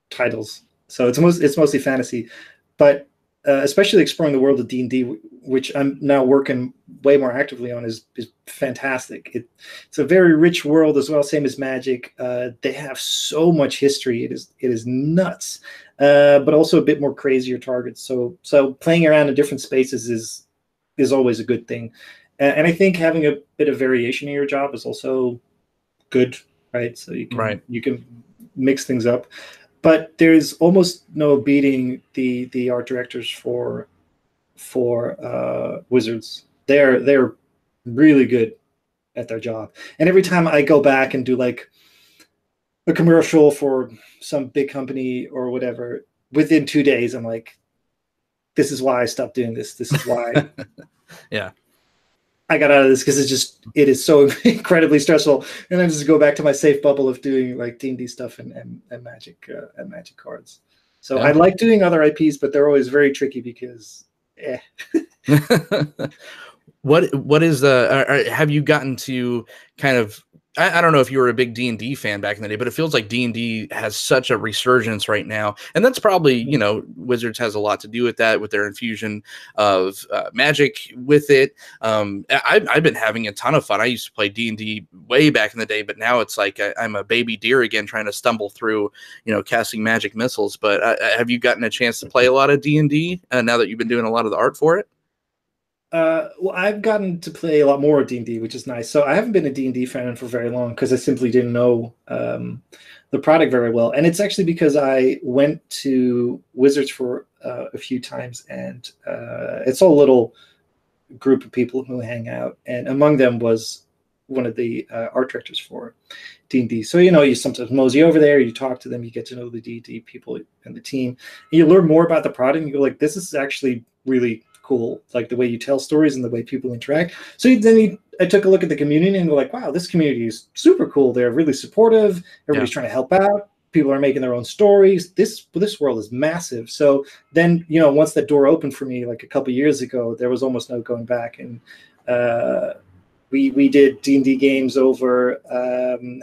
Speaker 2: titles. So it's mostly fantasy, but especially exploring the world of D&D, which I'm now working way more actively on, is fantastic. It's a very rich world as well, same as Magic. They have so much history. It is nuts, but also a bit more crazier targets. So playing around in different spaces is always a good thing. And I think having a bit of variation in your job is also good, right? So you can mix things up. But there's almost no beating the art directors for Wizards. They're really good at their job. And every time I go back and do like a commercial for some big company or whatever, within 2 days, I'm like, this is why I stopped doing this. This is why
Speaker 1: Yeah.
Speaker 2: I got out of this, because it is so incredibly stressful. And I just go back to my safe bubble of doing like D&D stuff and Magic and Magic cards. So I like doing other IPs, but they're always very tricky because
Speaker 1: What is the have you gotten to kind of, I don't know if you were a big D&D fan back in the day, but it feels like D&D has such a resurgence right now. And that's probably, Wizards has a lot to do with that, with their infusion of Magic with it. I've been having a ton of fun. I used to play D&D way back in the day, but now it's like I'm a baby deer again, trying to stumble through, casting magic missiles. But have you gotten a chance to play a lot of D&D now that you've been doing a lot of the art for it?
Speaker 2: Well, I've gotten to play a lot more of D&D, which is nice. So I haven't been a D&D fan for very long because I simply didn't know the product very well. And it's actually because I went to Wizards for a few times, and it's a little group of people who hang out. And among them was one of the art directors for D&D. So, you sometimes mosey over there, you talk to them, you get to know the D&D people and the team, and you learn more about the product, and you go like, this is actually really cool, like the way you tell stories and the way people interact. So I took a look at the community and go like, wow, this community is super cool. They're really supportive. Everybody's trying to help out. People are making their own stories. This world is massive. So then, once that door opened for me like a couple years ago, there was almost no going back. And we did D&D games over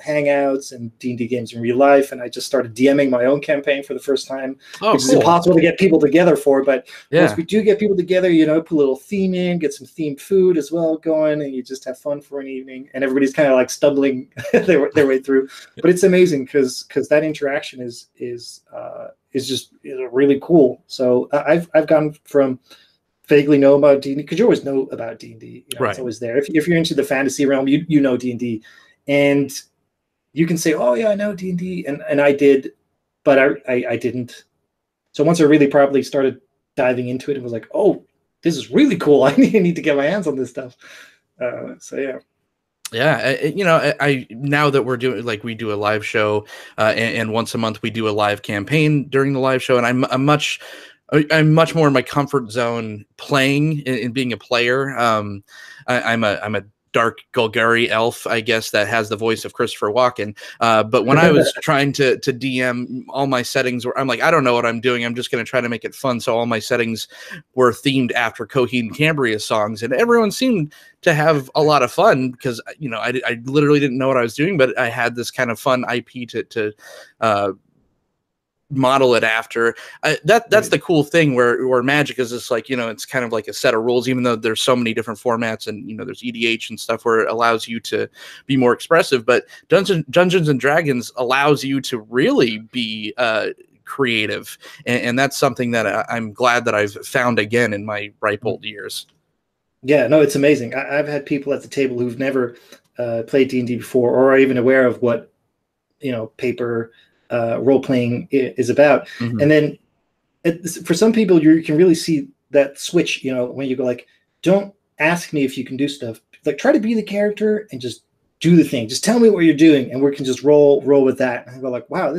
Speaker 2: Hangouts and D&D games in real life, and I just started DMing my own campaign for the first time, which is impossible to get people together for. But once we do get people together, put a little theme in, get some themed food as well going, and you just have fun for an evening. And everybody's kind of like stumbling their way through. But it's amazing because that interaction is really cool. So I've gone from vaguely know about D&D, because you always know about D&D.
Speaker 1: Right.
Speaker 2: It's always there. If you're into the fantasy realm, you know D&D, and you can say, "Oh yeah, I know D&D," and I did, but I didn't. So once I really properly started diving into it, it was like, "Oh, this is really cool. I need to get my hands on this stuff." So yeah.
Speaker 1: Yeah, I now that we're doing, like, we do a live show, and once a month we do a live campaign during the live show, and I'm much more in my comfort zone playing and being a player. I'm a dark Golgari elf, I guess, that has the voice of Christopher Walken. But when I was trying to DM, all my settings were, I'm like, I don't know what I'm doing. I'm just going to try to make it fun. So all my settings were themed after Coheed and Cambria songs, and everyone seemed to have a lot of fun because, I literally didn't know what I was doing, but I had this kind of fun IP to model it after. That's the cool thing where Magic is just like, it's kind of like a set of rules, even though there's so many different formats, and there's EDH and stuff where it allows you to be more expressive, but Dungeons and Dragons allows you to really be creative, and that's something that I'm glad that I've found again in my ripe old years.
Speaker 2: Yeah, no, it's amazing. I've had people at the table who've never played D&D before, or are even aware of what paper role-playing is about.
Speaker 1: Mm-hmm.
Speaker 2: And then for some people, you can really see that switch, when you go like, don't ask me if you can do stuff, like try to be the character and just do the thing. Just tell me what you're doing, and we can just roll with that. And I go like, wow,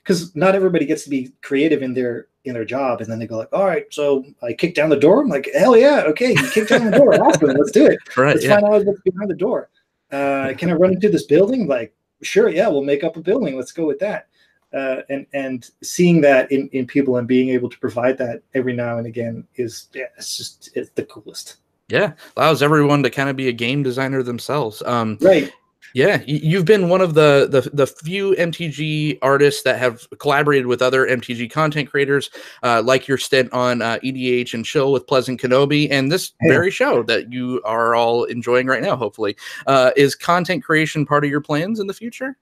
Speaker 2: because not everybody gets to be creative in their job, and then they go like, all right, so I kick down the door. I'm like, hell yeah, okay, you kick down the door, awesome, let's do it.
Speaker 1: Right,
Speaker 2: let's find out what's behind the door. Can I run into this building? Like, sure, yeah, we'll make up a building. Let's go with that. And seeing that in people and being able to provide that every now and again it's the coolest.
Speaker 1: Yeah, allows everyone to kind of be a game designer themselves.
Speaker 2: Right.
Speaker 1: Yeah, you've been one of the few MTG artists that have collaborated with other MTG content creators, like your stint on EDH and Chill with Pleasant Kenobi, and this very show that you are all enjoying right now, hopefully. Is content creation part of your plans in the future?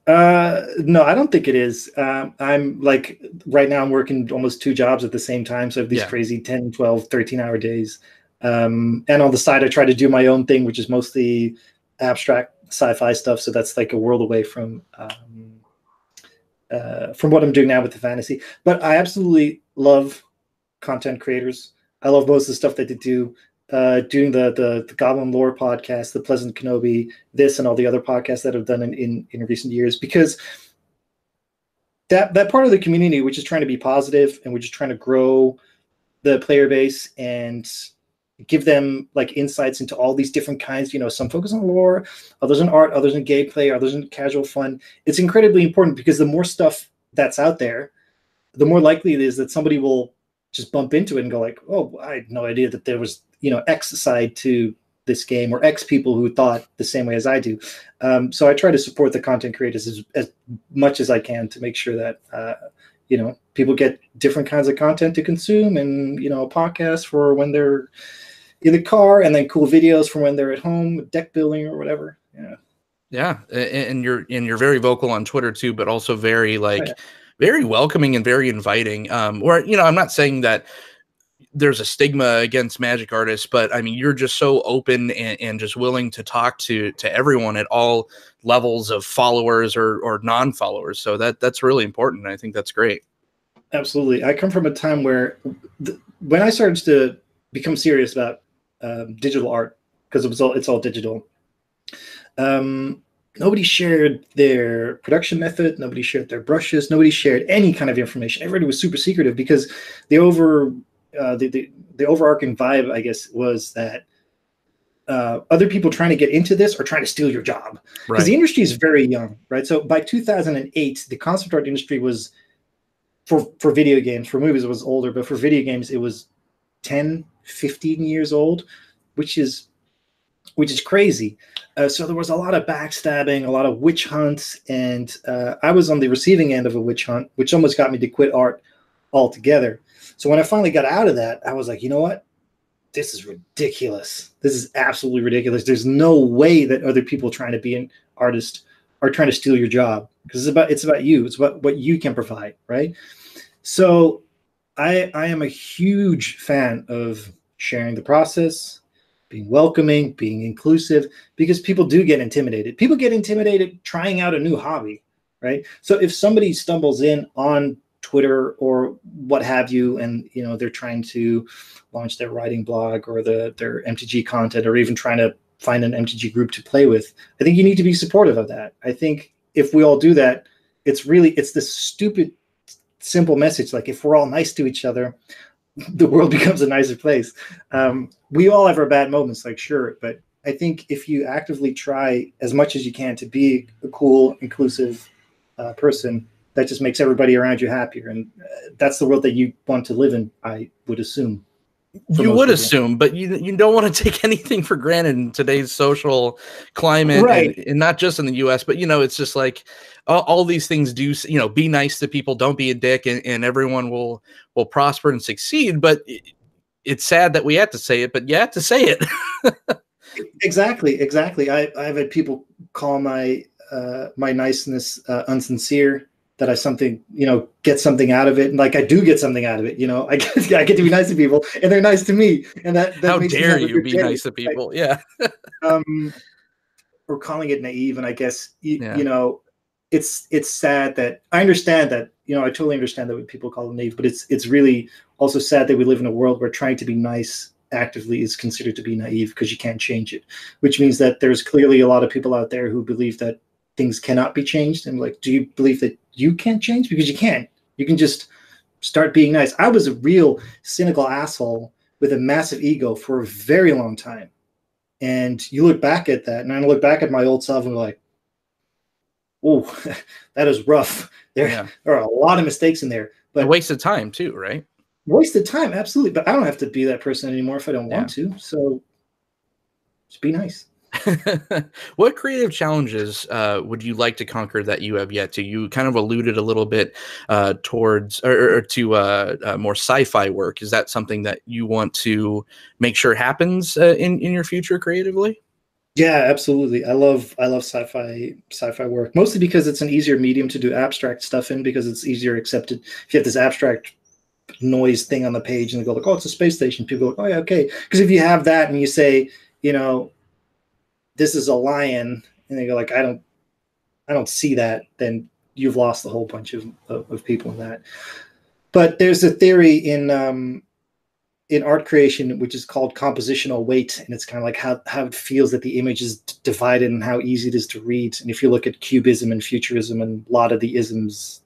Speaker 2: No, I don't think it is. I'm like, right now I'm working almost 2 jobs at the same time. So I have these crazy 10, 12, 13-hour days. And on the side, I try to do my own thing, which is mostly abstract sci-fi stuff. So that's like a world away from what I'm doing now with the fantasy. But I absolutely love content creators. I love most of the stuff that they do. Doing the Goblin Lore podcast, the Pleasant Kenobi, this and all the other podcasts that I've done in recent years, because that part of the community, which is trying to be positive and which is trying to grow the player base and give them like insights into all these different kinds, some focus on lore, others in art, others in gameplay, others in casual fun. It's incredibly important, because the more stuff that's out there, the more likely it is that somebody will just bump into it and go like, oh, I had no idea that there was, X side to this game, or X people who thought the same way as I do. So I try to support the content creators as much as I can to make sure that, people get different kinds of content to consume, and, a podcast for when they're in the car, and then cool videos for when they're at home, deck building or whatever.
Speaker 1: Yeah. And you're very vocal on Twitter too, but also very very welcoming and very inviting. Where, I'm not saying that there's a stigma against Magic artists, but I mean, you're just so open and just willing to talk to everyone at all levels of followers or non-followers. So that's really important. I think that's great.
Speaker 2: Absolutely. I come from a time where when I started to become serious about digital art, because it's all digital, nobody shared their production method. Nobody shared their brushes. Nobody shared any kind of information. Everybody was super secretive, because the overarching vibe, I guess, was that other people trying to get into this are trying to steal your job, because the industry is very young, right? So by 2008, the concept art industry was, for video games, for movies it was older, but for video games it was 10, 15 years old, which is crazy. So there was a lot of backstabbing, a lot of witch hunts, and I was on the receiving end of a witch hunt, which almost got me to quit art altogether. So when I finally got out of that, I was like, you know what? This is ridiculous. This is absolutely ridiculous. There's no way that other people trying to be an artist are trying to steal your job, because it's about you. It's about what you can provide, right? So I am a huge fan of sharing the process, being welcoming, being inclusive, because people do get intimidated. People get intimidated trying out a new hobby, right? So if somebody stumbles in on Twitter or what have you, and they're trying to launch their writing blog or their MTG content, or even trying to find an MTG group to play with, I think you need to be supportive of that. I think if we all do that, it's this stupid, simple message. Like, if we're all nice to each other, the world becomes a nicer place. We all have our bad moments, like, sure, but I think if you actively try as much as you can to be a cool, inclusive person, that just makes everybody around you happier. And that's the world that you want to live in, I would assume.
Speaker 1: You would assume, but you don't want to take anything for granted in today's social climate,
Speaker 2: right?
Speaker 1: And not just in the US, but it's just like all these things do. Be nice to people, don't be a dick, and everyone will prosper and succeed. But it's sad that we have to say it, but you have to say it.
Speaker 2: Exactly. I've had people call my niceness unsincere. That I get something out of it, and like I do get something out of it. I get to be nice to people, and they're nice to me, and that
Speaker 1: how
Speaker 2: makes
Speaker 1: dare you be nice to people?
Speaker 2: Right?
Speaker 1: Yeah.
Speaker 2: We're calling it naive, and I guess it's sad that I understand that. I totally understand that when people call it naive, but it's really also sad that we live in a world where trying to be nice actively is considered to be naive because you can't change it, which means that there's clearly a lot of people out there who believe that things cannot be changed. And like, do you believe that you can't change? Because you can't. You can just start being nice. I was a real cynical asshole with a massive ego for a very long time. And you look back at that, and I look back at my old self and I'm like, oh, that is rough. There are a lot of mistakes in there. But
Speaker 1: a waste of time too, right?
Speaker 2: Wasted time, absolutely. But I don't have to be that person anymore if I don't want to. So just be nice.
Speaker 1: What creative challenges would you like to conquer that you have yet to? You kind of alluded a little bit towards or to more sci-fi work. Is that something that you want to make sure happens in your future creatively?
Speaker 2: Yeah, absolutely. I love sci-fi work, mostly because it's an easier medium to do abstract stuff in, because it's easier accepted. If you have this abstract noise thing on the page and they go like, oh, it's a space station, people go, oh yeah, okay. Because if you have that and you say, you know, this is a lion, and they go like, I don't see that, then you've lost a whole bunch of people in that. But there's a theory in art creation which is called compositional weight, and it's kind of like how it feels that the image is divided and how easy it is to read. And if you look at cubism and futurism and a lot of the isms,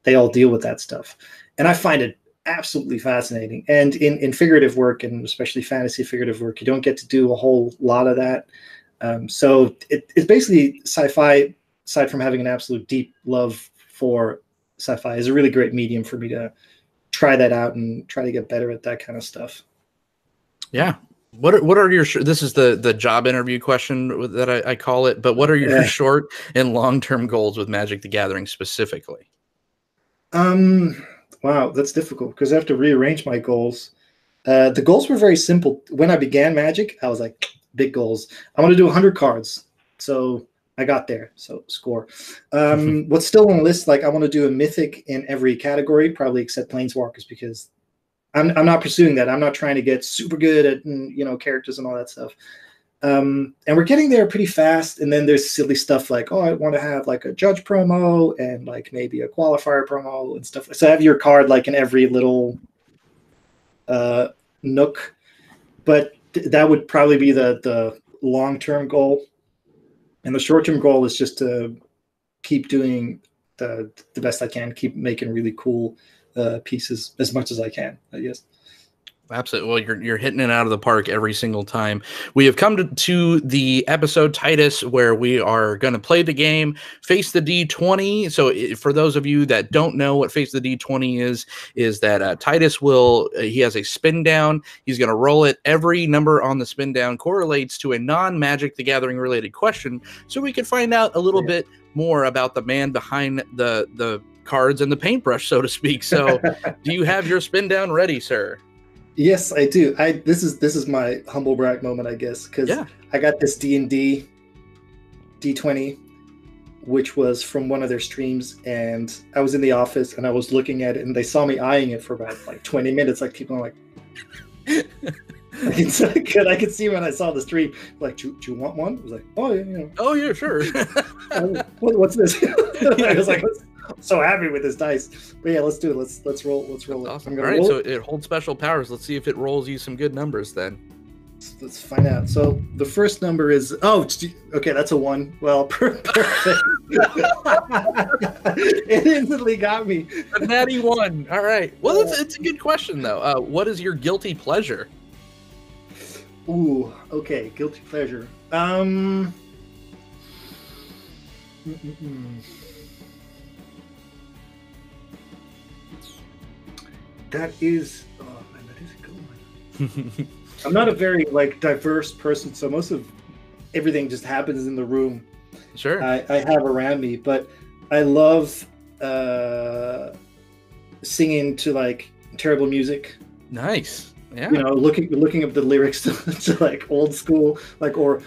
Speaker 2: they all deal with that stuff. And I find it absolutely fascinating. And in figurative work, and especially fantasy figurative work, you don't get to do a whole lot of that. So it's basically sci-fi, aside from having an absolute deep love for sci-fi, is a really great medium for me to try that out and try to get better at that kind of stuff.
Speaker 1: Yeah. What are your, this is the job interview question that I call it, but what are your short and long-term goals with Magic the Gathering specifically?
Speaker 2: Wow, that's difficult because I have to rearrange my goals. The goals were very simple. When I began Magic, I was like, big goals. I want to do 100 cards. So I got there. So score. What's still on the list, like I want to do a mythic in every category, probably except Planeswalkers, because I'm not pursuing that. I'm not trying to get super good at, characters and all that stuff. And we're getting there pretty fast. And then there's silly stuff like, oh, I want to have like a judge promo and like maybe a qualifier promo and stuff. So have your card like in every little nook. But that would probably be the long-term goal. And the short-term goal is just to keep doing the best I can, keep making really cool pieces as much as I can, I guess.
Speaker 1: Absolutely. Well, you're hitting it out of the park every single time. We have come to the episode, Titus, where we are going to play the game, Face the D20. So for those of you that don't know what Face the D20 is that Titus he has a spin down. He's going to roll it. Every number on the spin down correlates to a non-Magic the Gathering related question. So we can find out a little bit more about the man behind the cards and the paintbrush, so to speak. So do you have your spin down ready, sir?
Speaker 2: Yes, I do. This is my humble brag moment, I guess, because I got this D&D D20, which was from one of their streams, and I was in the office and I was looking at it, and they saw me eyeing it for about like 20 minutes. Like people are like, I could see when I saw the stream, like, do you want one? I was like, oh yeah,
Speaker 1: oh yeah, sure.
Speaker 2: What's this? I was like, I'm so happy with this dice. But yeah, let's do it. Let's roll it.
Speaker 1: Awesome. All right, so it holds special powers. Let's see if it rolls you some good numbers then.
Speaker 2: Let's find out. So the first number is okay, that's a 1. Well, perfect. It instantly got me.
Speaker 1: A natty 1. All right. Well, it's a good question though. What is your guilty pleasure?
Speaker 2: Ooh, okay, guilty pleasure. That is a good one. I'm not a very diverse person, so most of everything just happens in the room.
Speaker 1: Sure.
Speaker 2: I have around me, but I love singing to terrible music.
Speaker 1: Nice. Yeah.
Speaker 2: Looking up the lyrics to old school or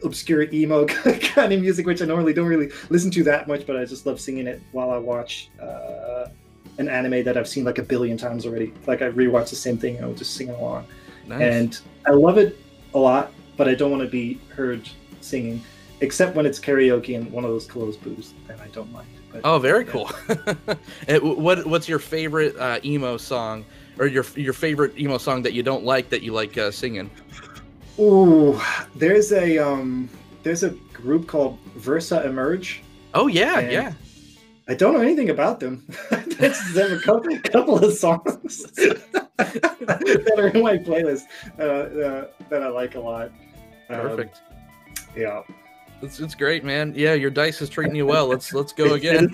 Speaker 2: obscure emo kind of music, which I normally don't really listen to that much, but I just love singing it while I watch an anime that I've seen a billion times already. I rewatch the same thing and I'll just sing along.
Speaker 1: Nice.
Speaker 2: And I love it a lot, but I don't want to be heard singing, except when it's karaoke in one of those closed booths, then I don't mind. But,
Speaker 1: very cool. What's your favorite emo song or your favorite emo song that you don't like that you like singing?
Speaker 2: Ooh, there's a group called Versa Emerge.
Speaker 1: Oh yeah.
Speaker 2: I don't know anything about them. There's a couple of songs that are in my playlist that I like a lot.
Speaker 1: Perfect.
Speaker 2: Yeah.
Speaker 1: It's great, man. Yeah, your dice is treating you well. Let's go again.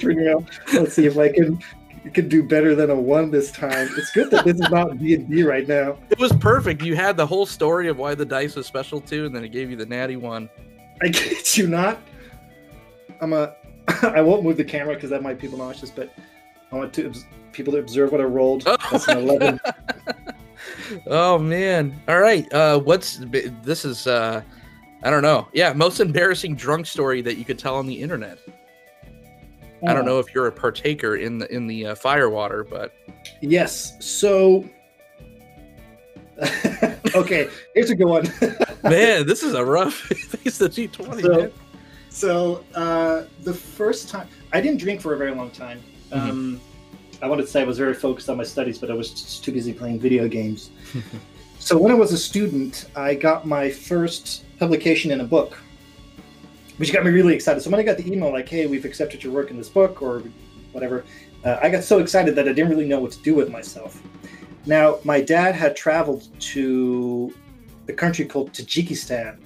Speaker 2: Let's see if I can do better than a 1 this time. It's good that this is not D&D right now.
Speaker 1: It was perfect. You had the whole story of why the dice was special too, and then it gave you the natty 1.
Speaker 2: I kid you not. I won't move the camera because that might be nauseous, but I want people to observe what I rolled. That's an 11.
Speaker 1: Oh man! All right. This is? I don't know. Yeah, most embarrassing drunk story that you could tell on the internet. I don't know if you're a partaker in the firewater, but
Speaker 2: yes. So, okay, here's a good one.
Speaker 1: Man, this is a rough face of G20. Man.
Speaker 2: So the first time I didn't drink for a very long time. I wanted to say I was very focused on my studies, but I was just too busy playing video games. So when I was a student, I got my first publication in a book, which got me really excited. So when I got the email like, hey, we've accepted your work in this book or whatever, I got so excited that I didn't really know what to do with myself. Now, my dad had traveled to a country called Tajikistan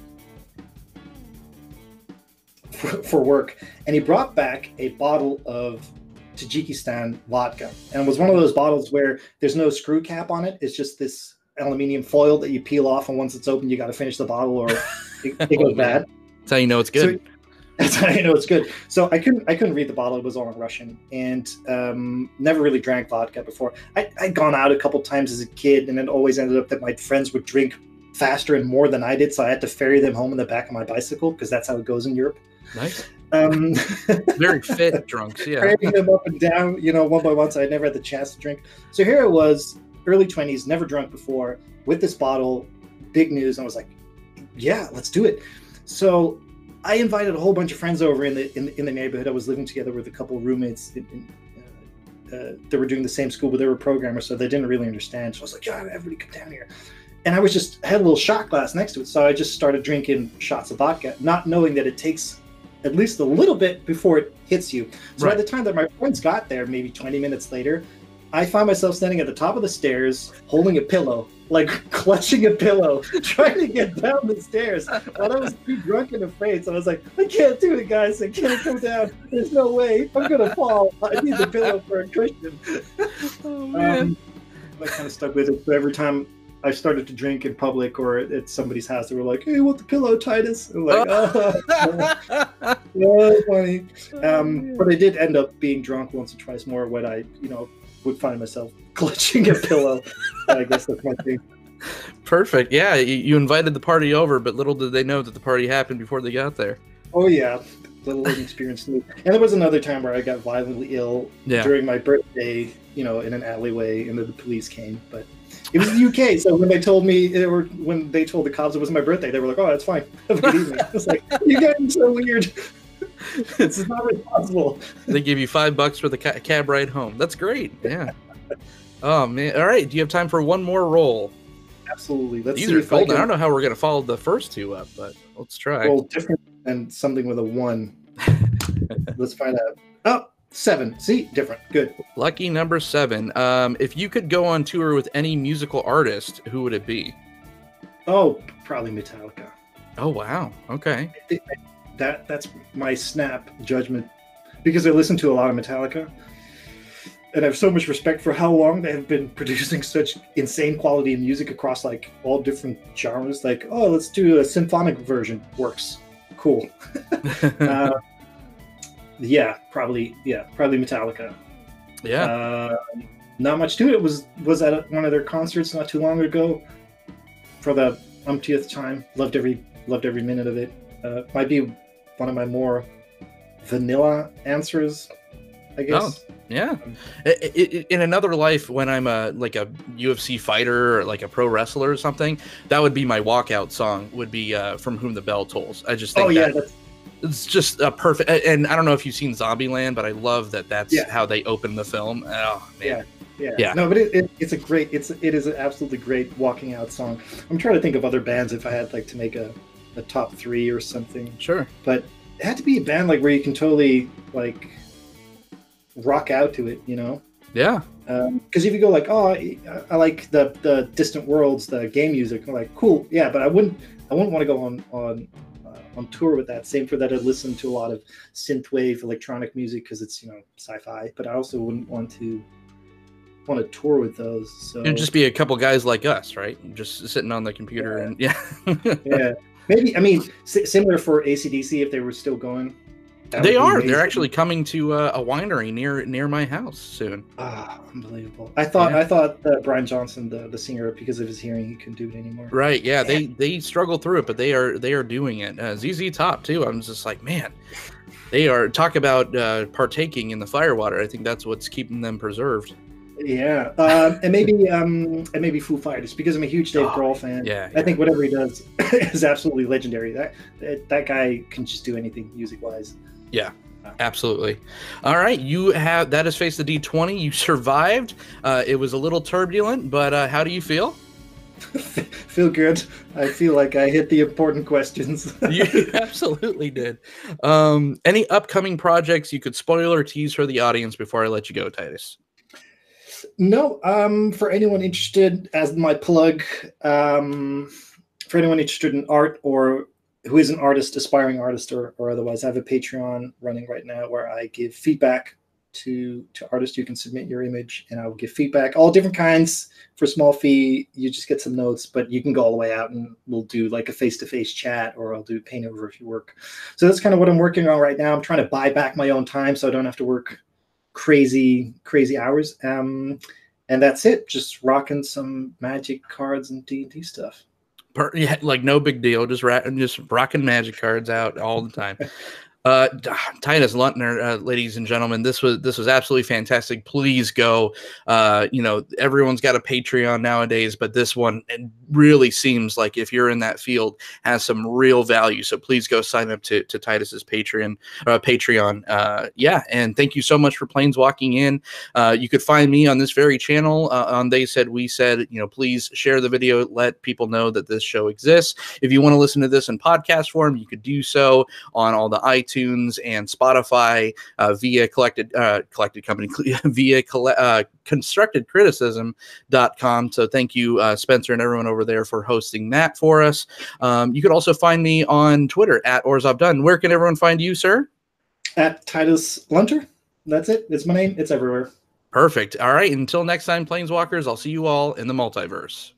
Speaker 2: for work, and he brought back a bottle of Tajikistan vodka, and it was one of those bottles where there's no screw cap on it. It's just this aluminium foil that you peel off, and once it's open, you got to finish the bottle, or it goes bad.
Speaker 1: That's how you know it's good.
Speaker 2: So, that's how you know it's good. So I couldn't read the bottle; it was all in Russian, and never really drank vodka before. I'd gone out a couple times as a kid, and it always ended up that my friends would drink faster and more than I did, so I had to ferry them home in the back of my bicycle because that's how it goes in Europe.
Speaker 1: Nice. Very fit drunks, yeah.
Speaker 2: Carrying them up and down, one by one, so I never had the chance to drink. So here I was, early 20s, never drunk before, with this bottle, big news, and I was like, yeah, let's do it. So I invited a whole bunch of friends over in the neighborhood. I was living together with a couple of roommates. They were doing the same school, but they were programmers, so they didn't really understand. So I was like, yeah, everybody come down here. And I had a little shot glass next to it, so I just started drinking shots of vodka, not knowing that it takes at least a little bit before it hits you. So by the time that my friends got there, maybe 20 minutes later, I found myself standing at the top of the stairs, holding a pillow, like clutching a pillow, trying to get down the stairs while I was too drunk and afraid. So I was like, I can't do it, guys. I can't come down. There's no way. I'm going to fall. I need the pillow for a cushion.
Speaker 1: Oh, man.
Speaker 2: I kind of stuck with it. So every time I started to drink in public or at somebody's house, they were like, hey, you want the pillow, Titus? I'm like, no, funny. But I did end up being drunk once or twice more when I, would find myself clutching a pillow. I guess that's my thing.
Speaker 1: Perfect. Yeah, you invited the party over, but little did they know that the party happened before they got there.
Speaker 2: Oh, yeah. Little inexperienced me. And there was another time where I got violently ill during my birthday, in an alleyway, and then the police came. But it was the UK, so when they told me, or when they told the cops it was my birthday, they were like, oh, that's fine. Have a good evening. I was like, you guys are so weird. This is not responsible. They
Speaker 1: give you $5 for the cab ride home. That's great. Yeah. Oh, man. All right. Do you have time for one more roll?
Speaker 2: Absolutely. Let's
Speaker 1: These
Speaker 2: see
Speaker 1: are
Speaker 2: if
Speaker 1: golden. I don't know how we're going to follow the first two up, but let's try.
Speaker 2: Roll different than something with a 1. Let's find out. Oh, 7. See? Different. Good.
Speaker 1: Lucky number 7. If you could go on tour with any musical artist, who would it be?
Speaker 2: Oh, probably Metallica.
Speaker 1: Oh, wow. Okay.
Speaker 2: That's my snap judgment, because I listen to a lot of Metallica, and I have so much respect for how long they have been producing such insane quality of music across like all different genres. Like, oh, let's do a symphonic version. Works. Cool. Yeah, probably Metallica.
Speaker 1: Yeah.
Speaker 2: Not much to it. Was at one of their concerts not too long ago for the umpteenth time. Loved every minute of it. Might be one of my more vanilla answers, I guess.
Speaker 1: Oh, yeah. In another life, when I'm like a UFC fighter or like a pro wrestler or something, that would be my walkout song. Would be "From Whom the Bell Tolls." I just think it's just a perfect. And I don't know if you've seen Zombieland, but I love that. That's how they open the film. Oh man,
Speaker 2: Yeah. No, but it's a great, it is an absolutely great walking out song. I'm trying to think of other bands if I had like to make a top 3 or something.
Speaker 1: Sure.
Speaker 2: But it had to be a band like where you can totally like rock out to it, you know?
Speaker 1: Yeah.
Speaker 2: Because if you go like, oh, I like the Distant Worlds, the game music, I'm like, cool, yeah, but I wouldn't want to go on tour with that. Same for that, I listen to a lot of synthwave electronic music because it's, you know, sci-fi, but I also wouldn't want to tour with those. So
Speaker 1: it'd just be a couple guys like us, right? Just sitting on the computer and
Speaker 2: yeah. Maybe, I mean, similar for AC/DC if they were still going.
Speaker 1: They are. They're actually coming to a winery near my house soon.
Speaker 2: Ah, unbelievable! I thought that Brian Johnson, the singer, because of his hearing, he couldn't do it anymore.
Speaker 1: Right? Yeah. They struggle through it, but they are doing it. ZZ Top too. I'm just like, man, they are talk about partaking in the firewater. I think that's what's keeping them presered.
Speaker 2: Yeah, and maybe Foo Fighters, because I'm a huge Dave Grohl fan.
Speaker 1: Yeah,
Speaker 2: I think whatever he does is absolutely legiondary. That guy can just do anything music wise.
Speaker 1: Yeah, absolutely. All right, that is Face the D20. You survived. It was a little turbulent, but how do you feel?
Speaker 2: Feel good. I feel like I hit the important questions.
Speaker 1: You absolutely did. Any upcoming projects you could spoil or tease for the audience before I let you go, Titus?
Speaker 2: No, for anyone interested, as my plug, for anyone interested in art or who is an artist, aspiring artist or otherwise, I have a Patreon running right now where I give feedback to artists. You can submit your image and I will give feedback, all different kinds for a small fee. You just get some notes, but you can go all the way out and we'll do like a face-to-face chat, or I'll do paint over if you work. So that's kind of what I'm working on right now. I'm trying to buy back my own time so I don't have to work crazy hours. And that's it. Just rocking some Magic cards and D&D stuff.
Speaker 1: Yeah, like no big deal. Just rocking Magic cards out all the time. Titus Lunter, ladies and gentlemen, this was absolutely fantastic. Please go. Everyone's got a Patreon nowadays, but this one really seems like, if you're in that field, has some real value. So please go sign up to Titus's Patreon. And thank you so much for Planeswalking In. You could find me on this very channel on They Said We Said. Please share the video, let people know that this show exists. If you want to listen to this in podcast form, you could do so on all the iTunes and Spotify via constructedcriticism.com. So thank you, Spencer and everyone over there, for hosting that for us. You could also find me on Twitter at OrzovDunn. Where can everyone find you, sir?
Speaker 2: At Titus Lunter. That's it. It's my name. It's everywhere.
Speaker 1: Perfect. All right. Until next time, Planeswalkers, I'll see you all in the multiverse.